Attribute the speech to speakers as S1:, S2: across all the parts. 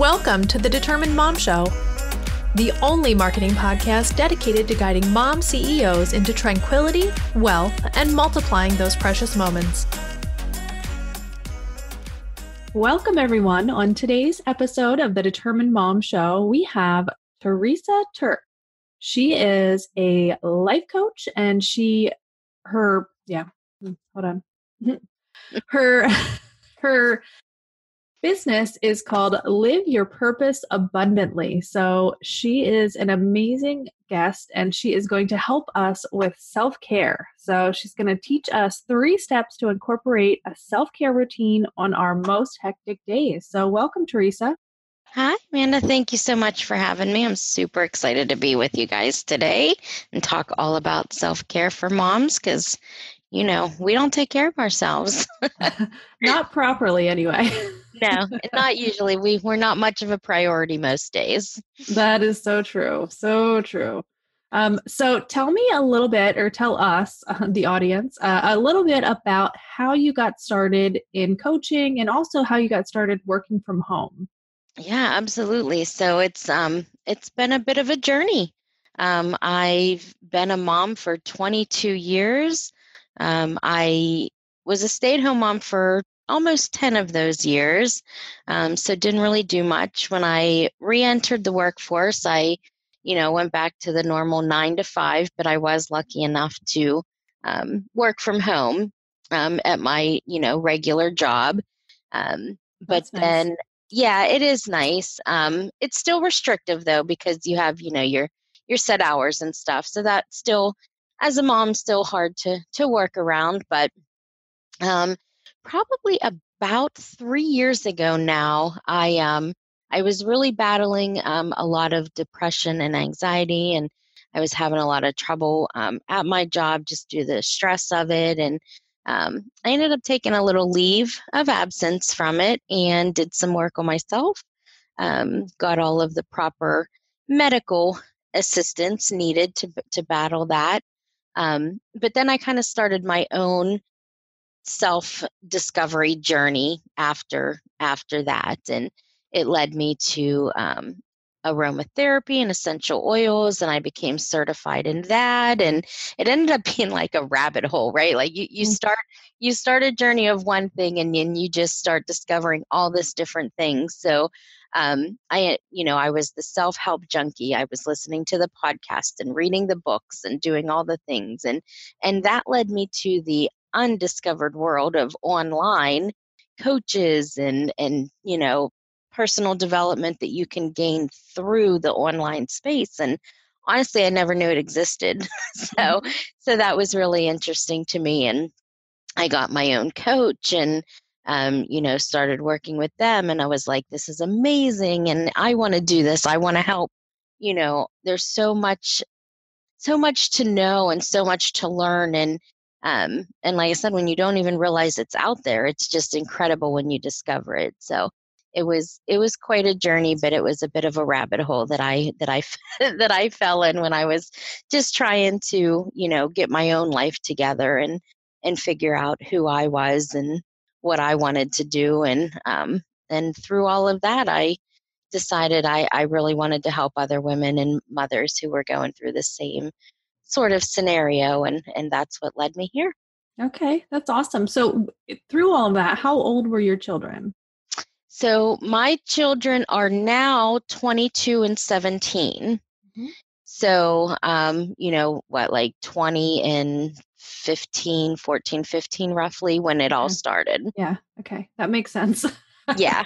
S1: Welcome to the Determined Mom Show, the only marketing podcast dedicated to guiding mom CEOs into tranquility, wealth, and multiplying those precious moments. Welcome, everyone. On today's episode of the Determined Mom Show, we have Theresa Tirk. She is a life coach, and her business is called Live Your Purpose Abundantly. So she is an amazing guest, and she is going to help us with self-care. So she's going to teach us 3 steps to incorporate a self-care routine on our most hectic days. So welcome, Theresa.
S2: Hi, Amanda. Thank you so much for having me. I'm super excited to be with you guys today and talk all about self-care for moms because, you know, we don't take care of ourselves.
S1: Not properly, anyway.
S2: No, not usually. We're not much of a priority most days.
S1: That is so true. So true. So tell me a little bit, or tell us, the audience, a little bit about how you got started in coaching and also how you got started working from home.
S2: Yeah, absolutely. So it's been a bit of a journey. I've been a mom for 22 years. I was a stay-at-home mom for almost 10 of those years. So didn't really do much. When I re-entered the workforce, I, went back to the normal 9 to 5, but I was lucky enough to work from home at my, regular job. But then,
S1: nice.
S2: Yeah, it is nice. It's still restrictive though, because you have, your set hours and stuff. So that's still, as a mom, still hard to work around. But probably about 3 years ago now, I was really battling a lot of depression and anxiety, and I was having a lot of trouble at my job just due to the stress of it. And I ended up taking a little leave of absence from it and did some work on myself. Got all of the proper medical assistance needed to battle that. But then I kind of started my own self-discovery journey after that, and it led me to aromatherapy and essential oils, and I became certified in that, and it ended up being like a rabbit hole, right? Like you start a journey of one thing, and then you just start discovering all this different things. So I was the self-help junkie. I was listening to the podcast and reading the books and doing all the things, and that led me to the undiscovered world of online coaches and personal development that you can gain through the online space. And honestly, I never knew it existed. So that was really interesting to me. And I got my own coach and started working with them, and I was like, this is amazing, and I want to do this. I want to help. There's so much to know and so much to learn. And like I said, when you don't even realize it's out there, it's just incredible when you discover it. So it was quite a journey, but it was a bit of a rabbit hole that I that I fell in when I was just trying to, get my own life together and figure out who I was and what I wanted to do. And through all of that, I decided I really wanted to help other women and mothers who were going through the same sort of scenario, and that's what led me here.
S1: Okay, that's awesome. So through all of that, how old were your children?
S2: So my children are now 22 and 17. Mm-hmm. So, like 20 and 14, 15 roughly when it all started.
S1: Yeah. Okay. That makes sense.
S2: Yeah.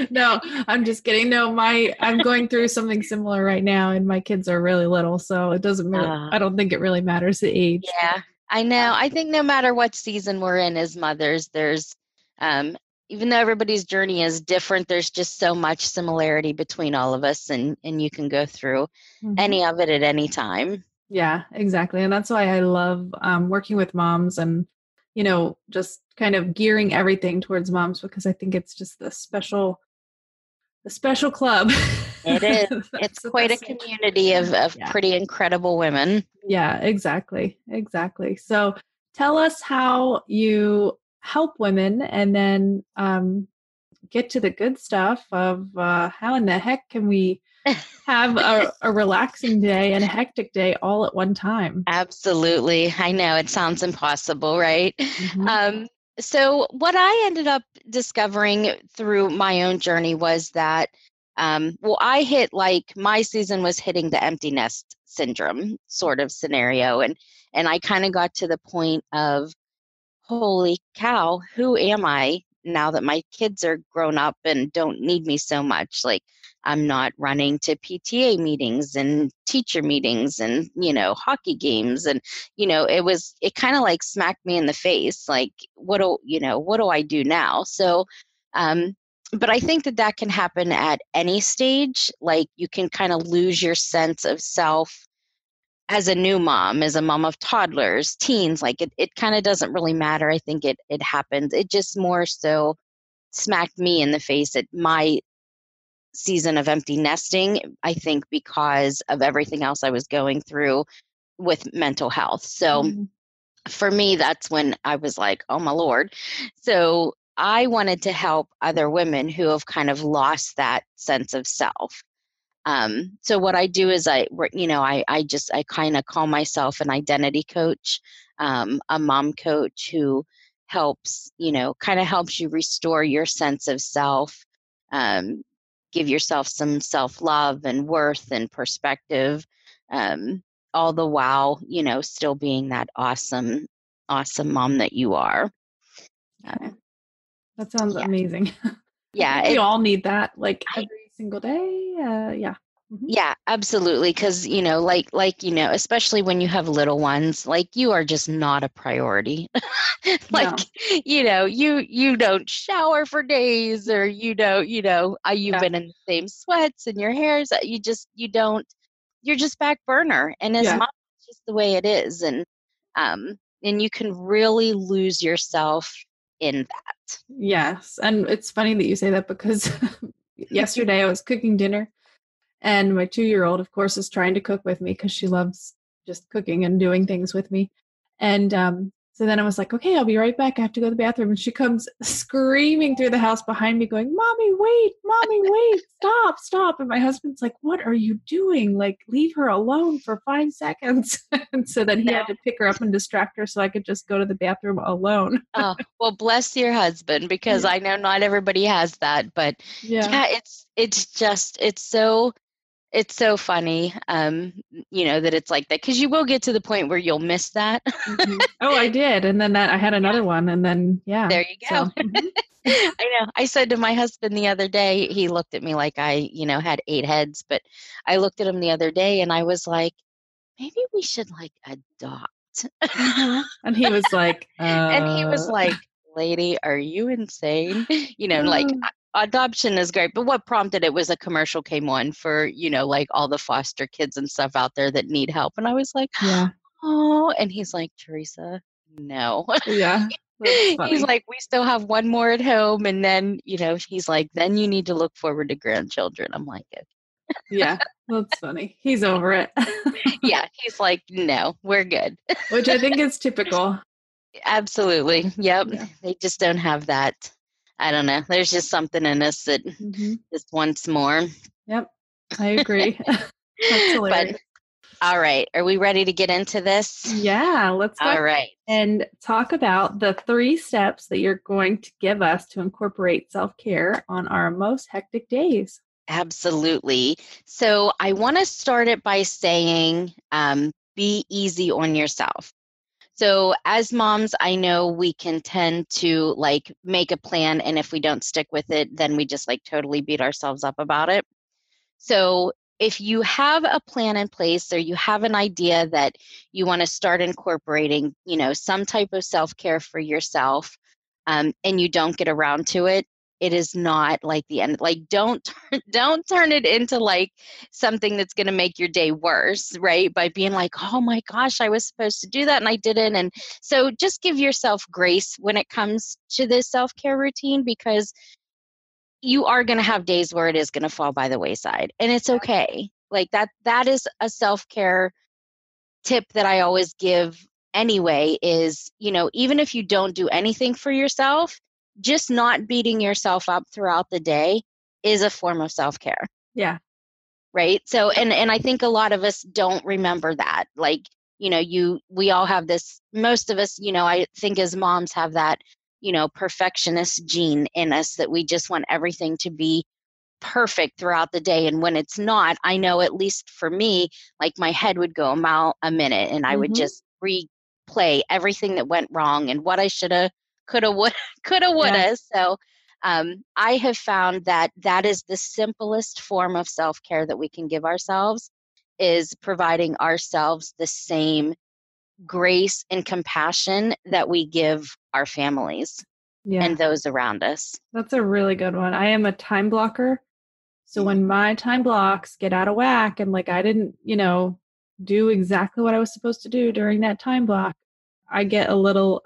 S1: No, I'm just kidding. No, I'm going through something similar right now, and my kids are really little, so it doesn't really, I don't think it really matters the age.
S2: Yeah, I know. I think no matter what season we're in as mothers, there's, even though everybody's journey is different, there's just so much similarity between all of us, and you can go through any of it at any time.
S1: Yeah, exactly. And that's why I love working with moms and, just kind of gearing everything towards moms, because I think it's just the special club.
S2: It is. It's quite a community of pretty incredible women.
S1: Yeah, exactly. So tell us how you help women, and then get to the good stuff of how in the heck can we have a relaxing day and a hectic day all at one time.
S2: Absolutely. I know it sounds impossible, right?
S1: Hmm.
S2: Um, so, what I ended up discovering through my own journey was that, well, I hit like my season was hitting the empty nest syndrome sort of scenario. And I kind of got to the point of, holy cow, who am I now that my kids are grown up and don't need me so much? Like, I'm not running to PTA meetings and teacher meetings and, hockey games. And, it kind of like smacked me in the face. Like, what do I do now? So, um, but I think that can happen at any stage. Like, you can kind of lose your sense of self as a new mom, as a mom of toddlers, teens. Like, it kind of doesn't really matter. I think it happens. It just more so smacked me in the face at my season of empty nesting, I think, because of everything else I was going through with mental health. So
S1: Hmm.
S2: for me, that's when I was like, oh my Lord. So I wanted to help other women who have kind of lost that sense of self. So what I do is I kind of call myself an identity coach, a mom coach who helps, kind of helps you restore your sense of self, um, give yourself some self-love and worth and perspective, um, all the while, still being that awesome, awesome mom that you are.
S1: Okay. That sounds
S2: Yeah.
S1: amazing. I
S2: Yeah.
S1: think we all need that like every single day. Yeah. Hmm.
S2: Yeah, absolutely. Because, especially when you have little ones, like, you are just not a priority. Like,
S1: No.
S2: you don't shower for days, or you've
S1: Yeah.
S2: been in the same sweats and your hair's, you don't, you're just back burner. And as
S1: Yeah.
S2: mom, it's just the way it is. And you can really lose yourself in that.
S1: Yes. And it's funny that you say that because yesterday I was cooking dinner. And my 2-year-old, of course, is trying to cook with me because she loves just cooking and doing things with me. And so then I was like, okay, I'll be right back. I have to go to the bathroom. And she comes screaming through the house behind me, going, Mommy, wait, stop, stop. And my husband's like, what are you doing? Like, leave her alone for 5 seconds. And so then he had to pick her up and distract her so I could just go to the bathroom alone.
S2: Oh, well, bless your husband, because
S1: Yeah.
S2: I know not everybody has that, but
S1: Yeah.
S2: yeah, it's so funny, that it's like that, because you will get to the point where you'll miss that.
S1: Hmm. Oh, I did. And then I had
S2: Yeah,
S1: another one. And then, yeah.
S2: there you go.
S1: So, mhm.
S2: I know. I said to my husband the other day, he looked at me like I, had 8 heads, but I looked at him the other day and I was like, maybe we should like adopt.
S1: Uh-huh. And he was like,
S2: And he was like, lady, are you insane? Like, adoption is great. But what prompted it was a commercial came on for, like, all the foster kids and stuff out there that need help. And I was like,
S1: yeah,
S2: oh, and he's like, Teresa, no.
S1: yeah, that's
S2: He's
S1: funny.
S2: like, we still have one more at home. And then, he's like, then you need to look forward to grandchildren. I'm like,
S1: Yeah, that's funny. He's over it.
S2: yeah. He's like, no, we're good.
S1: Which I think is typical.
S2: Absolutely. Yep.
S1: Yeah.
S2: They just don't have that. I don't know. There's just something in us that
S1: Hmm.
S2: just wants more.
S1: Yep, I agree. That's
S2: But
S1: hilarious.
S2: all right. Are we ready to get into this?
S1: Yeah, let's go
S2: All right.
S1: and talk about the 3 steps that you're going to give us to incorporate self-care on our most hectic days.
S2: Absolutely. So I want to start it by saying, be easy on yourself. So as moms, I know we can tend to like make a plan, and if we don't stick with it, then we just like totally beat ourselves up about it. So if you have a plan in place, or you have an idea that you want to start incorporating, some type of self-care for yourself, and you don't get around to it, it is not like the end. Like, don't turn it into like something that's going to make your day worse, right? By being like, oh my gosh, I was supposed to do that and I didn't. And so just give yourself grace when it comes to this self-care routine, because you are going to have days where it is going to fall by the wayside, and it's okay. Like, that is a self-care tip that I always give anyway, is, even if you don't do anything for yourself, just not beating yourself up throughout the day is a form of self-care.
S1: Yeah.
S2: Right. So, and I think a lot of us don't remember that. Like, we all have this, most of us, I think as moms have that, perfectionist gene in us that we just want everything to be perfect throughout the day. And when it's not, I know, at least for me, like my head would go a mile a minute and I would
S1: Mm-hmm.
S2: just replay everything that went wrong and what I should have, could have, would, could have, would
S1: Yeah.
S2: have. So I have found that that is the simplest form of self-care that we can give ourselves, is providing ourselves the same grace and compassion that we give our families
S1: Yeah.
S2: and those around us.
S1: That's a really good one. I am a time blocker. So when my time blocks get out of whack and like I didn't, do exactly what I was supposed to do during that time block, I get a little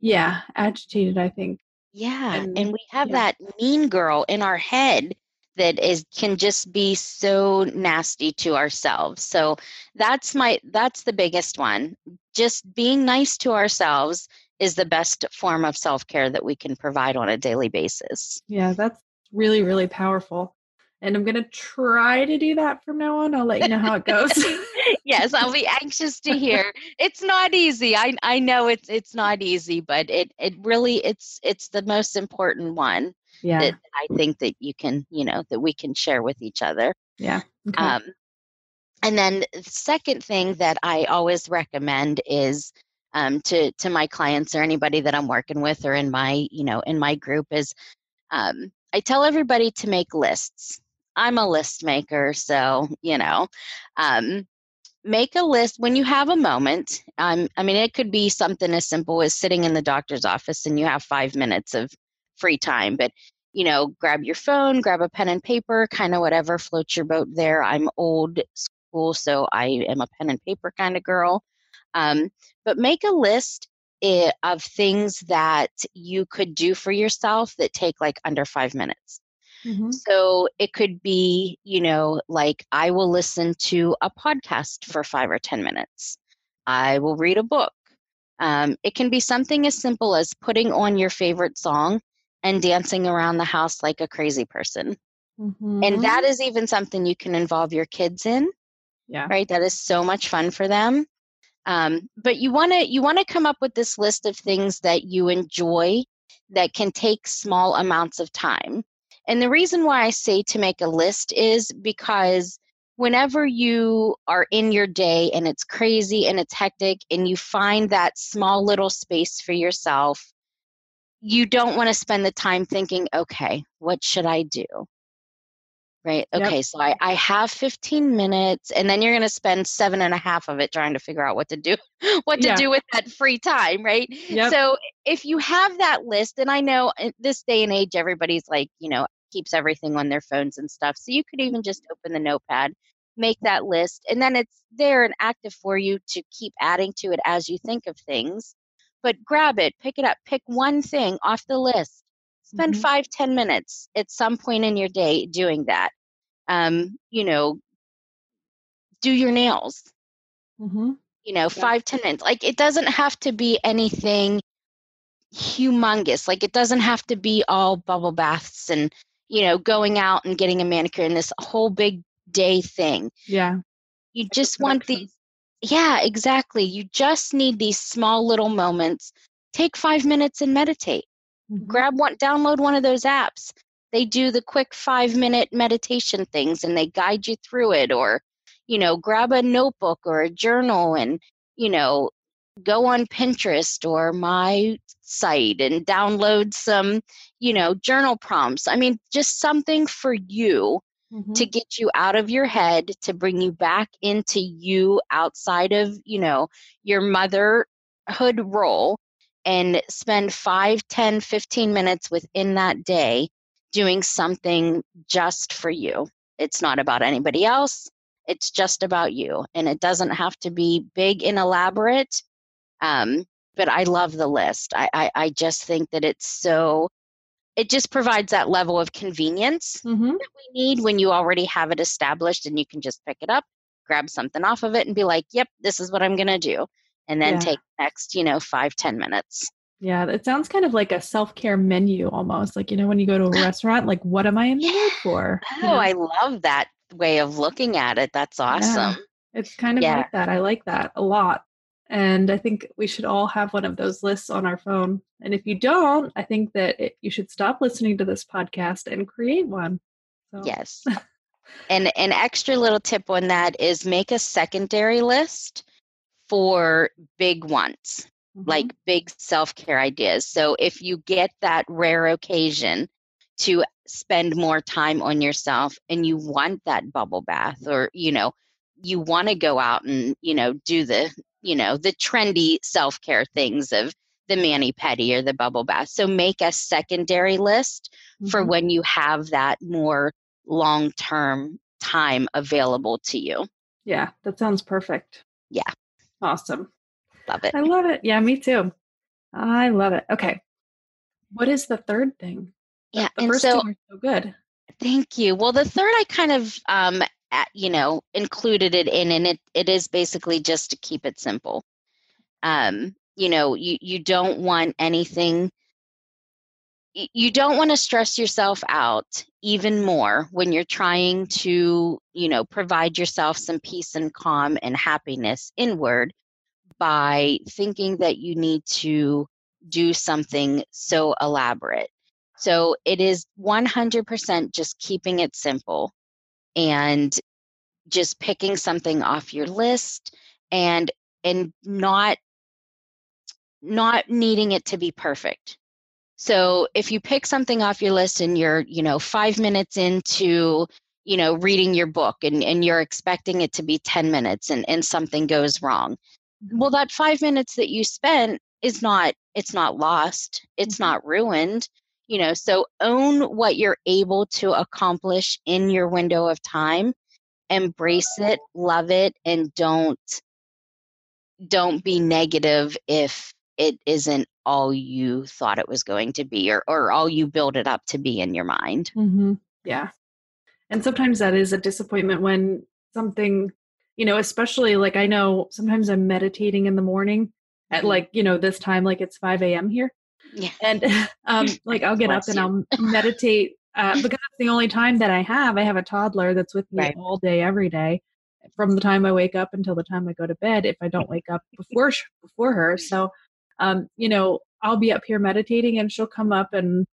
S1: yeah, agitated, I think.
S2: Yeah,
S1: And
S2: and we have
S1: yeah.
S2: that mean girl in our head that is can just be so nasty to ourselves. So that's the biggest one. Just being nice to ourselves is the best form of self-care that we can provide on a daily basis.
S1: Yeah, that's really, really powerful. And I'm gonna try to do that from now on. I'll let you know how it goes.
S2: Yes, I'll be anxious to hear. It's not easy. I know it's not easy, but it really it's the most important one that
S1: Yeah.
S2: I think that you can, that we can share with each other.
S1: Yeah. Okay.
S2: Um, and then the second thing that I always recommend is to my clients or anybody that I'm working with or in my, in my group is I tell everybody to make lists. I'm a list maker, so, um, make a list when you have a moment. I mean, it could be something as simple as sitting in the doctor's office and you have 5 minutes of free time, but grab your phone, grab a pen and paper, kind of whatever floats your boat there. I'm old school, so I am a pen and paper kind of girl. Um, but make a list of things that you could do for yourself that take like under 5 minutes.
S1: Mm-hmm.
S2: So it could be, like I will listen to a podcast for 5 or 10 minutes. I will read a book. It can be something as simple as putting on your favorite song and dancing around the house like a crazy person. And that
S1: Mm-hmm.
S2: is even something you can involve your kids in,
S1: Yeah.
S2: right? That is so much fun for them. But you want to come up with this list of things that you enjoy that can take small amounts of time. And the reason why I say to make a list is because whenever you are in your day and it's crazy and it's hectic and you find that small little space for yourself, you don't want to spend the time thinking, okay, what should I do? Right.
S1: Yep.
S2: Okay. So I have 15 minutes and then you're going to spend 7.5 of it trying to figure out what to do, what to
S1: Yeah.
S2: do with that free time. Right.
S1: Yep.
S2: So if you have that list, and I know in this day and age, everybody's like, keeps everything on their phones and stuff. So you could even just open the notepad, make that list, and then it's there and active for you to keep adding to it as you think of things. But grab it, pick it up, pick one thing off the list. Spend
S1: Mm-hmm.
S2: 5-10 minutes at some point in your day doing that. um, you know, do your nails,
S1: Mm-hmm. Yeah.
S2: 5-10 minutes. Like it doesn't have to be anything humongous. Like it doesn't have to be all bubble baths and, going out and getting a manicure and this whole big day thing.
S1: Yeah.
S2: You
S1: Like a
S2: just want
S1: production.
S2: these. Yeah, exactly. You just need these small little moments. Take 5 minutes and meditate.
S1: Mm-hmm.
S2: Grab one, download one of those apps. They do the quick 5 minute meditation things and they guide you through it. Or, grab a notebook or a journal and, you know, go on Pinterest or my site and download some, journal prompts. I mean, just something for you
S1: Mm-hmm.
S2: to get you out of your head, to bring you back into you outside of, your motherhood role, and spend 5, 10, 15 minutes within that day doing something just for you. It's not about anybody else. It's just about you. And it doesn't have to be big and elaborate. Um, but I love the list. I just think that it just provides that level of convenience
S1: Mm-hmm.
S2: that we need when you already have it established and you can just pick it up, grab something off of it and be like, yep, this is what I'm going to do. And then
S1: Yeah.
S2: take the next, 5, 10 minutes.
S1: Yeah, it sounds kind of like a self-care menu almost. Like, when you go to a restaurant, like, what am I in the mood for?
S2: Oh, I love that way of looking at it. That's
S1: Yeah,
S2: awesome.
S1: it's kind of
S2: Yeah.
S1: like that. I like that a lot. And I think we should all have one of those lists on our phone. And if you don't, I think that you should stop listening to this podcast and create one. So,
S2: Yes. And an extra little tip on that is make a secondary list for big ones,
S1: mhm,
S2: like big self-care ideas. So if you get that rare occasion to spend more time on yourself and you want that bubble bath, or you want to go out and do the trendy self-care things of the mani pedi or the bubble bath. So make a secondary list for
S1: mhm.
S2: when you have that more long-term time available to you.
S1: Yeah, that sounds perfect.
S2: Yeah,
S1: Awesome.
S2: love it.
S1: I love it. Yeah, me too. I love it. Okay. What is the third thing?
S2: Yeah,
S1: The
S2: and
S1: first two
S2: so
S1: are so good.
S2: thank you. Well, the third I kind of included it in, and it is basically just to keep it simple. You don't want anything. You don't want to stress yourself out even more when you're trying to, provide yourself some peace and calm and happiness inward by thinking that you need to do something so elaborate. So it is 100% just keeping it simple and just picking something off your list, and not needing it to be perfect. So if you pick something off your list and you're, 5 minutes into, reading your book, and you're expecting it to be 10 minutes, and something goes wrong.
S1: Mhm,
S2: Well, that 5 minutes that you spent it's not lost. It's
S1: mhm.
S2: not ruined. So own what you're able to accomplish in your window of time, embrace it, love it, and don't be negative if it isn't all you thought it was going to be, or all you build it up to be in your mind.
S1: Mhm. Yeah. And sometimes that is a disappointment when something, especially like I know sometimes I'm meditating in the morning at
S2: Hmm.
S1: like, this time, like it's 5 a.m. here.
S2: Yeah.
S1: And like I'll get up
S2: Bless
S1: and
S2: you.
S1: I'll meditate because it's the only time that I have. I have a toddler that's with me
S2: Right.
S1: all day, every day, from the time I wake up until the time I go to bed. If I don't wake up before her, so I'll be up here meditating, and she'll come up and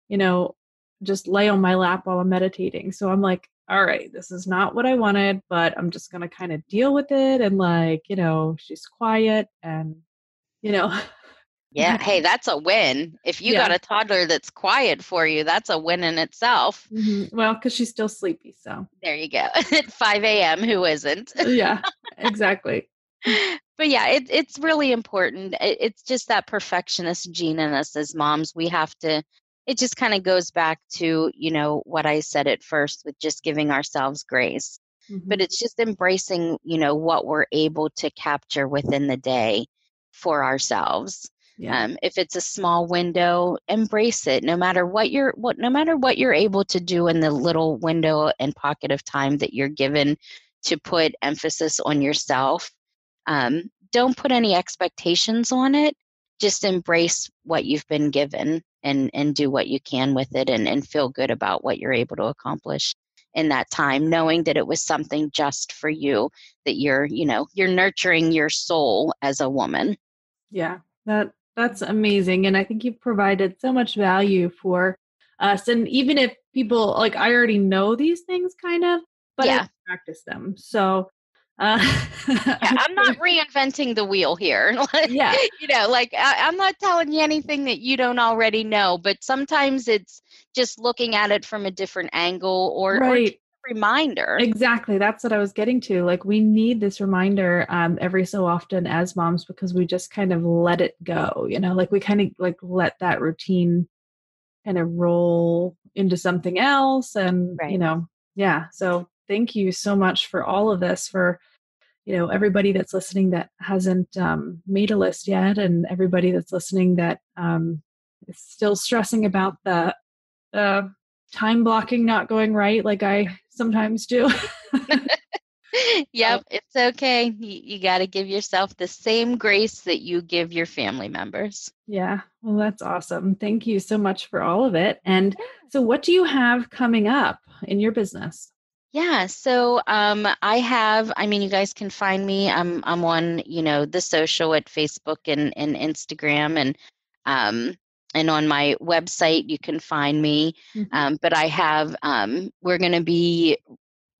S1: you know just lay on my lap while I'm meditating. So I'm like, all right, this is not what I wanted, but I'm just gonna kind of deal with it. And like, she's quiet and you know,
S2: Yeah. Hey, that's a win. If you got
S1: yeah.
S2: a toddler that's quiet for you, that's a win in itself.
S1: Well, because she's still sleepy. So,
S2: There you go. At 5 a.m., who isn't?
S1: yeah, exactly.
S2: But yeah, it's really important. It's just that perfectionist gene in us as moms. We have to, it just kind of goes back to, what I said at first with just giving ourselves grace.
S1: Hmm.
S2: But it's just embracing, what we're able to capture within the day for ourselves.
S1: Yeah.
S2: If it's a small window, embrace it. No matter what you're able to do in the little window and pocket of time that you're given to put emphasis on yourself. Don't put any expectations on it. Just embrace what you've been given, and do what you can with it, and feel good about what you're able to accomplish in that time, knowing that it was something just for you, that you're nurturing your soul as a woman.
S1: Yeah. That's amazing. And I think you've provided so much value for us. And even if people like I already know these things kind of, but I
S2: Yeah.
S1: practice them. So
S2: Yeah,
S1: I'm
S2: I'm
S1: sure,
S2: not reinventing the wheel here.
S1: yeah.
S2: Like I'm not telling you anything that you don't already know, but sometimes it's just looking at it from a different angle, or just
S1: Right.
S2: a reminder.
S1: Exactly. That's what I was getting to. Like we need this reminder every so often as moms because we just kind of let it go, like we kind of like let that routine kind of roll into something else. And,
S2: Right.
S1: yeah. So thank you so much for all of this for, everybody that's listening that hasn't made a list yet, and everybody that's listening that is still stressing about the uh, time blocking not going right, like I sometimes do.
S2: Yep, it's okay. You got to give yourself the same grace that you give your family members.
S1: Yeah, well, that's awesome. Thank you so much for all of it. And so, what do you have coming up in your business?
S2: Yeah, so I mean, you guys can find me. I'm on, the social at Facebook and Instagram and on my website you can find me.
S1: Mhm.
S2: But I have we're going to be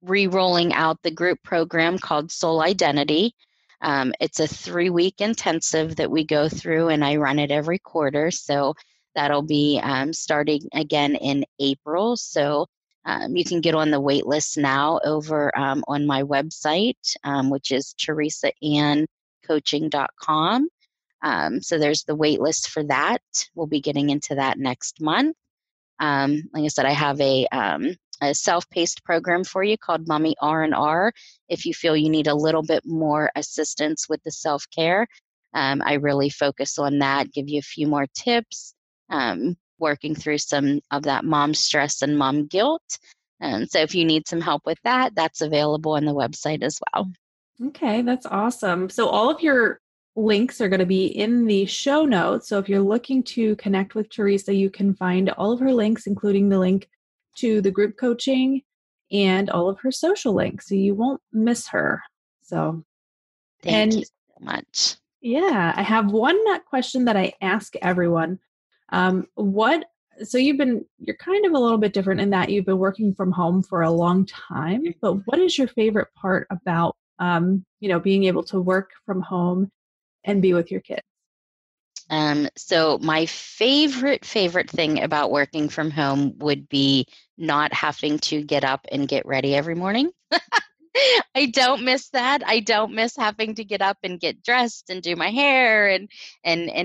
S2: re-rolling out the group program called Soul Identity. It's a 3-week intensive that we go through, and I run it every quarter. So that'll be starting again in April. So you can get on the wait list now over on my website, which is theresaanncoaching.com. So there's the wait list for that. We'll be getting into that next month. Like I said, I have a self-paced program for you called Mommy R&R. If you feel you need a little bit more assistance with the self-care, I really focus on that, give you a few more tips, working through some of that mom stress and mom guilt. So if you need some help with that, that's available on the website as well.
S1: Okay, that's awesome. So, all of your links are going to be in the show notes. So, if you're looking to connect with Theresa, you can find all of her links, including the link to the group coaching and all of her social links. So, you won't miss her. So,
S2: Thank you
S1: and
S2: so much.
S1: yeah, I have one question that I ask everyone. What so you're kind of a little bit different in that you've been working from home for a long time, but what is your favorite part about being able to work from home and be with your kids?
S2: So my favorite thing about working from home would be not having to get up and get ready every morning. I don't miss that. I don't miss having to get up and get dressed and do my hair and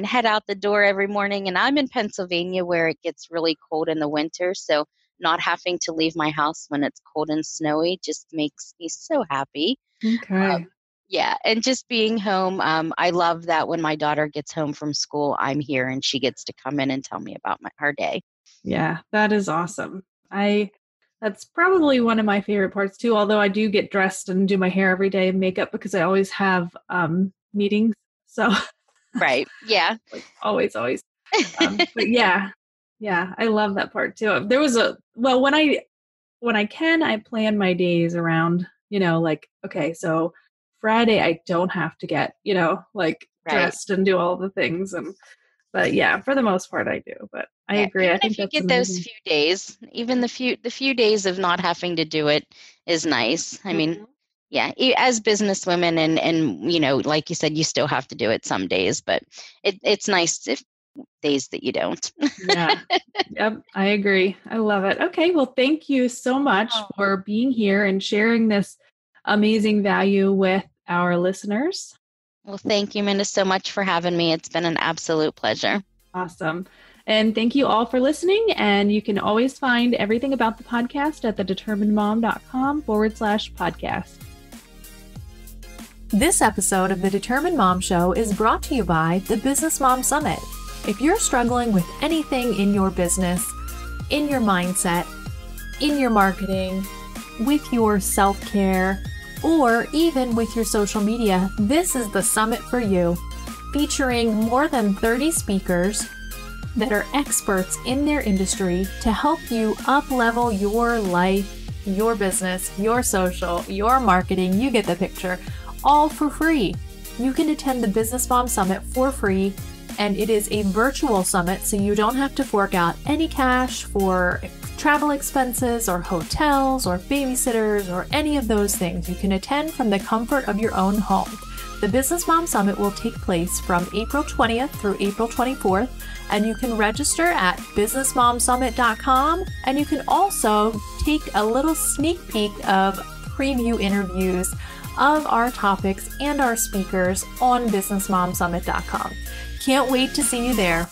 S2: head out the door every morning. And I'm in Pennsylvania where it gets really cold in the winter, so not having to leave my house when it's cold and snowy just makes me so happy.
S1: Okay.
S2: Yeah, and just being home, I love that when my daughter gets home from school, I'm here and she gets to come in and tell me about her day.
S1: Yeah, that is awesome. I That's probably one of my favorite parts too, although I do get dressed and do my hair every day and makeup because I always have meetings. So
S2: Right. Yeah.
S1: like always. But yeah, I love that part too. There was when I can, I plan my days around, like, okay, so Friday I don't have to get, like
S2: Right.
S1: dressed and do all the things. But yeah, for the most part I do. But I
S2: Yeah.
S1: agree.
S2: Even
S1: I think
S2: if you
S1: that's
S2: get those
S1: amazing.
S2: few days, even the few days of not having to do it is nice. I mean,
S1: Mhm.
S2: yeah, as business women and like you said, you still have to do it some days, but it's nice if days that you don't.
S1: Yeah. Yep, I agree. I love it. Okay, well, thank you so much
S2: Oh.
S1: for being here and sharing this amazing value with our listeners.
S2: Well, thank you, Minda, so much for having me. It's been an absolute pleasure.
S1: Awesome. And thank you all for listening. And you can always find everything about the podcast at thedeterminedmom.com/podcast. This episode of The Determined Mom Show is brought to you by the Business Mom Summit. If you're struggling with anything in your business, in your mindset, in your marketing, with your self-care, or even with your social media, this is the summit for you. Featuring more than 30 speakers that are experts in their industry to help you up-level your life, your business, your social, your marketing. You get the picture, all for free. You can attend the Business Mom Summit for free, and it is a virtual summit, so you don't have to fork out any cash for travel expenses or hotels or babysitters or any of those things. You can attend from the comfort of your own home. The Business Mom Summit will take place from April 20th through April 24th, and you can register at businessmomsummit.com, and you can also take a little sneak peek of preview interviews of our topics and our speakers on businessmomsummit.com. Can't wait to see you there.